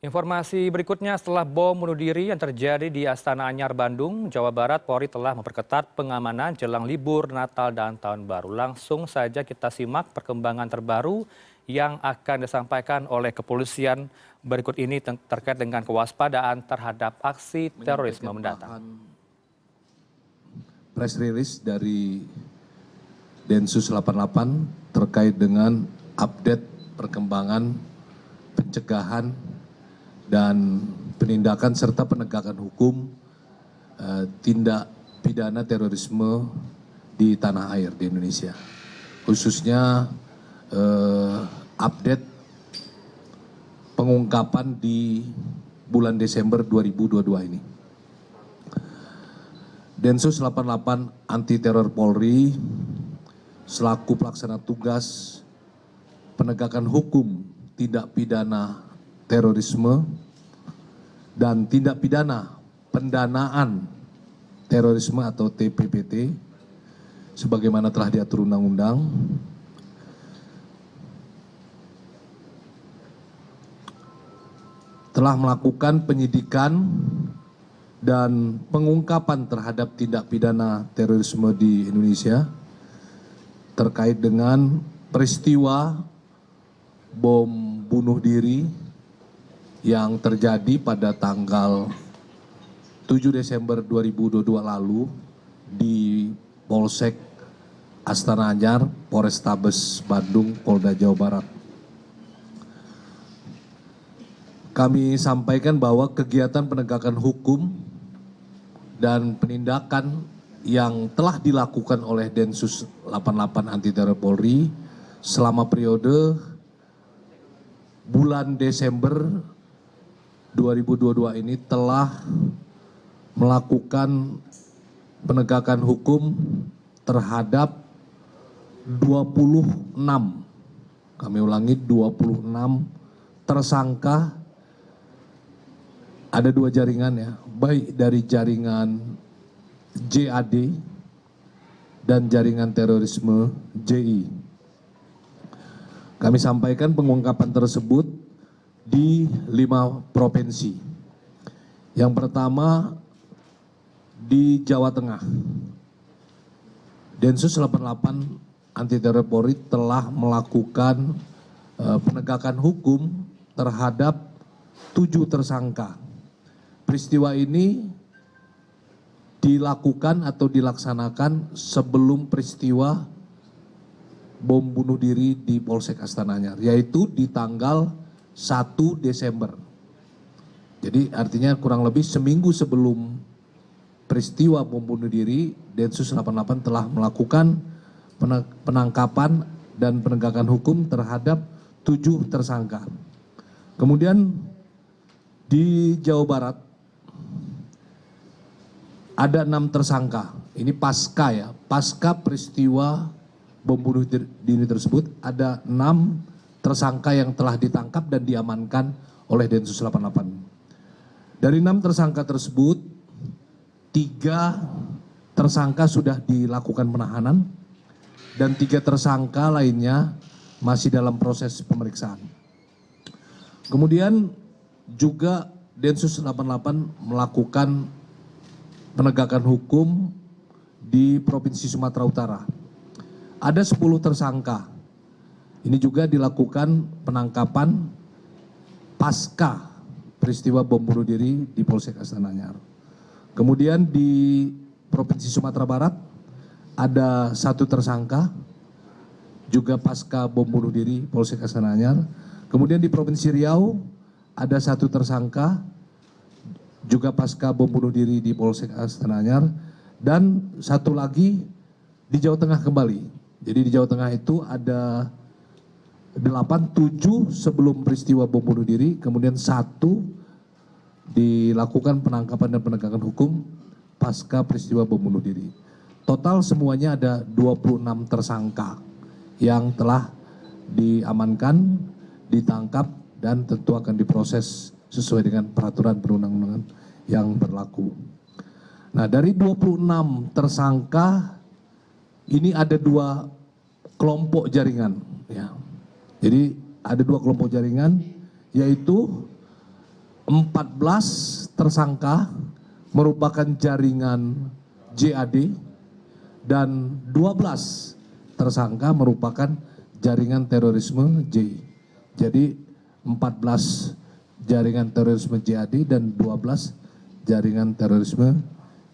Informasi berikutnya, setelah bom bunuh diri yang terjadi di Astana Anyar, Bandung, Jawa Barat, Polri telah memperketat pengamanan jelang libur Natal dan Tahun Baru. Langsung saja kita simak perkembangan terbaru yang akan disampaikan oleh kepolisian berikut ini terkait dengan kewaspadaan terhadap aksi terorisme mendatang. Press release dari Densus 88 terkait dengan update perkembangan pencegahan dan penindakan serta penegakan hukum tindak pidana terorisme di tanah air di Indonesia. Khususnya update pengungkapan di bulan Desember 2022 ini. Densus 88 Anti Teror Polri selaku pelaksana tugas penegakan hukum tindak pidana terorisme dan tindak pidana pendanaan terorisme atau TPPT sebagaimana telah diatur undang-undang telah melakukan penyidikan dan pengungkapan terhadap tindak pidana terorisme di Indonesia terkait dengan peristiwa bom bunuh diri yang terjadi pada tanggal 7 Desember 2022 lalu di Polsek Astana Anyar, Polrestabes Bandung, Polda Jawa Barat. Kami sampaikan bahwa kegiatan penegakan hukum dan penindakan yang telah dilakukan oleh Densus 88 Anti Teror Polri selama periode bulan Desember 2022 ini telah melakukan penegakan hukum terhadap 26, kami ulangi 26 tersangka. Ada dua jaringan ya, baik dari jaringan JAD dan jaringan terorisme JI. Kami sampaikan pengungkapan tersebut di 5 provinsi. Yang pertama di Jawa Tengah. Densus 88 Anti Teror Polri telah melakukan penegakan hukum terhadap 7 tersangka. Peristiwa ini dilakukan atau dilaksanakan sebelum peristiwa bom bunuh diri di Polsek Astana Anyar, yaitu di tanggal 1 Desember. Jadi artinya kurang lebih seminggu sebelum peristiwa bom bunuh diri, Densus 88 telah melakukan penangkapan dan penegakan hukum terhadap 7 tersangka. Kemudian di Jawa Barat ada 6 tersangka. Ini pasca ya, pasca peristiwa bom bunuh diri tersebut ada 6 tersangka yang telah ditangkap dan diamankan oleh Densus 88. Dari 6 tersangka tersebut, 3 tersangka sudah dilakukan penahanan dan 3 tersangka lainnya masih dalam proses pemeriksaan. Kemudian juga Densus 88 melakukan penegakan hukum di Provinsi Sumatera Utara. Ada 10 tersangka. Ini juga dilakukan penangkapan pasca peristiwa bom bunuh diri di Polsek Astana Anyar. Kemudian di Provinsi Sumatera Barat ada 1 tersangka juga pasca bom bunuh diri Polsek Astana Anyar. Kemudian di Provinsi Riau ada 1 tersangka juga pasca bom bunuh diri di Polsek Astana Anyar, dan 1 lagi di Jawa Tengah kembali. Jadi di Jawa Tengah itu ada 7 sebelum peristiwa bom bunuh diri, kemudian 1 dilakukan penangkapan dan penegakan hukum pasca peristiwa bom bunuh diri. Total semuanya ada 26 tersangka yang telah diamankan, ditangkap, dan tentu akan diproses sesuai dengan peraturan perundang-undangan yang berlaku. Nah, dari 26 tersangka ini ada 2 kelompok jaringan ya. Jadi ada 2 kelompok jaringan, yaitu 14 tersangka merupakan jaringan JAD dan 12 tersangka merupakan jaringan terorisme JI. Jadi 14 jaringan terorisme JAD dan 12 jaringan terorisme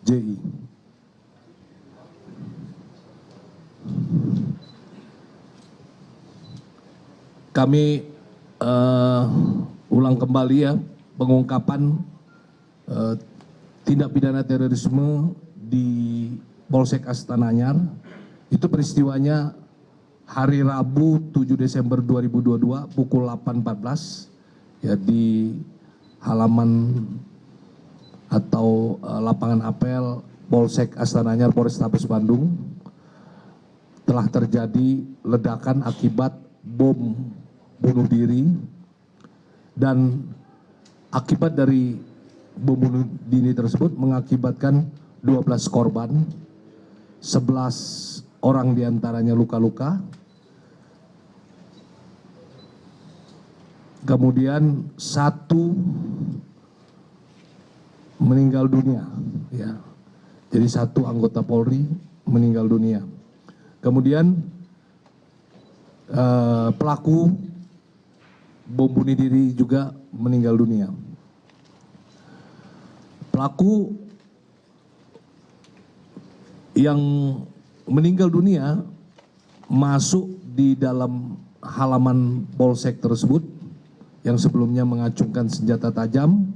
JI. Kami ulang kembali ya pengungkapan tindak pidana terorisme di Polsek Astana Anyar. Itu peristiwanya hari Rabu 7 Desember 2022 pukul 8.14 ya di halaman atau lapangan apel Polsek Astana Anyar Polrestabes Bandung telah terjadi ledakan akibat bom bunuh diri, dan akibat dari bom bunuh diri tersebut mengakibatkan 12 korban, 11 orang diantaranya luka-luka, kemudian 1 meninggal dunia, ya. Jadi 1 anggota Polri meninggal dunia. Kemudian pelaku bom bunuh diri juga meninggal dunia. Pelaku yang meninggal dunia masuk di dalam halaman polsek tersebut yang sebelumnya mengacungkan senjata tajam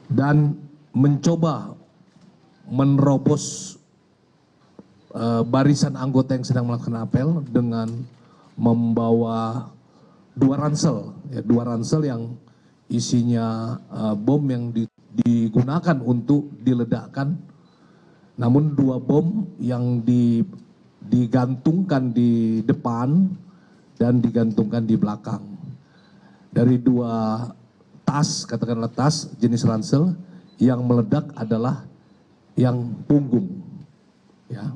dan mencoba menerobos barisan anggota yang sedang melakukan apel dengan membawa 2 ransel, ya, 2 ransel yang isinya bom yang digunakan untuk diledakkan. Namun 2 bom yang digantungkan di depan dan digantungkan di belakang. Dari 2 tas, katakanlah tas jenis ransel, yang meledak adalah yang punggung. Ya.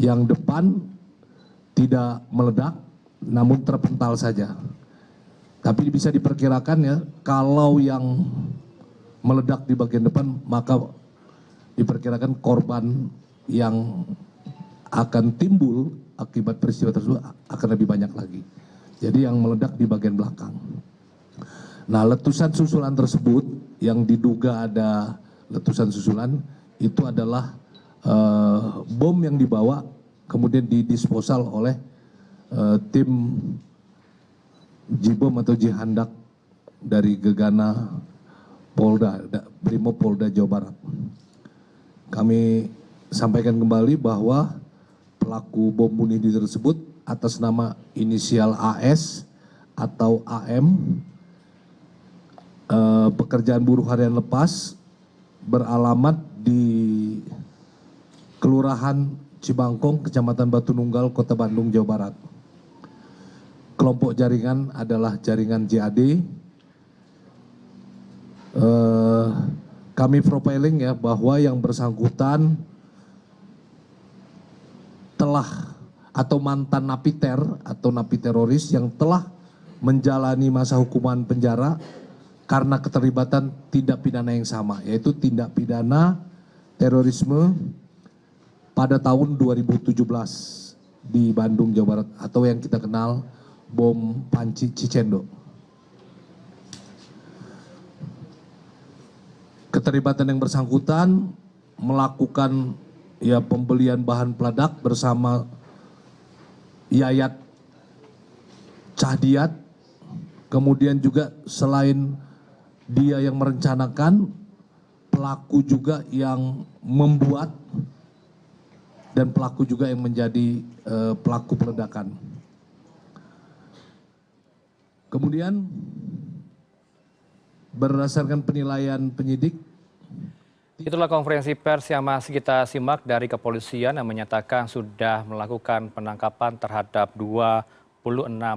Yang depan tidak meledak, namun terpental saja. Tapi bisa diperkirakan ya, kalau yang meledak di bagian depan, maka diperkirakan korban yang akan timbul akibat peristiwa tersebut akan lebih banyak lagi. Jadi yang meledak di bagian belakang. Nah, letusan susulan tersebut yang diduga ada letusan susulan itu adalah bom yang dibawa kemudian didisposal oleh tim Jibom atau Jihandak dari Gegana Polda, Brimob Polda Jawa Barat. Kami sampaikan kembali bahwa pelaku bom bunuh diri tersebut atas nama inisial AS atau AM, pekerjaan buruh harian lepas, beralamat di Kelurahan Cibangkong, Kecamatan Batu Nunggal, Kota Bandung, Jawa Barat. Kelompok jaringan adalah jaringan JAD. Kami profiling ya bahwa yang bersangkutan telah atau mantan napiter atau napi teroris yang telah menjalani masa hukuman penjara karena keterlibatan tindak pidana yang sama, yaitu tindak pidana terorisme pada tahun 2017 di Bandung, Jawa Barat, atau yang kita kenal bom Panci Cicendo. Keterlibatan yang bersangkutan melakukan ya pembelian bahan peledak bersama Yayat Cahdiat, kemudian juga selain dia yang merencanakan, pelaku juga yang membuat, dan pelaku juga yang menjadi pelaku peledakan. Kemudian berdasarkan penilaian penyidik, Itulah konferensi pers yang masih kita simak dari kepolisian yang menyatakan sudah melakukan penangkapan terhadap 26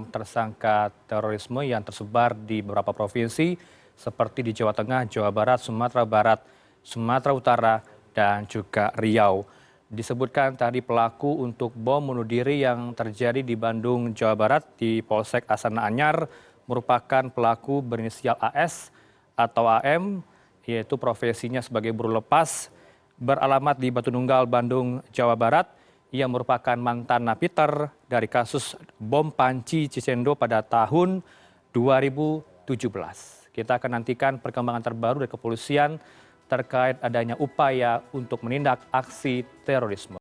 tersangka terorisme yang tersebar di beberapa provinsi seperti di Jawa Tengah, Jawa Barat, Sumatera Barat, Sumatera Utara, dan juga Riau. Disebutkan tadi pelaku untuk bom bunuh diri yang terjadi di Bandung, Jawa Barat di Polsek Astana Anyar merupakan pelaku berinisial AS atau AM, yaitu profesinya sebagai buruh lepas, beralamat di Batu Nunggal, Bandung, Jawa Barat. Ia merupakan mantan napiter dari kasus bom panci Cicendo pada tahun 2017. Kita akan nantikan perkembangan terbaru dari kepolisian terkait adanya upaya untuk menindak aksi terorisme.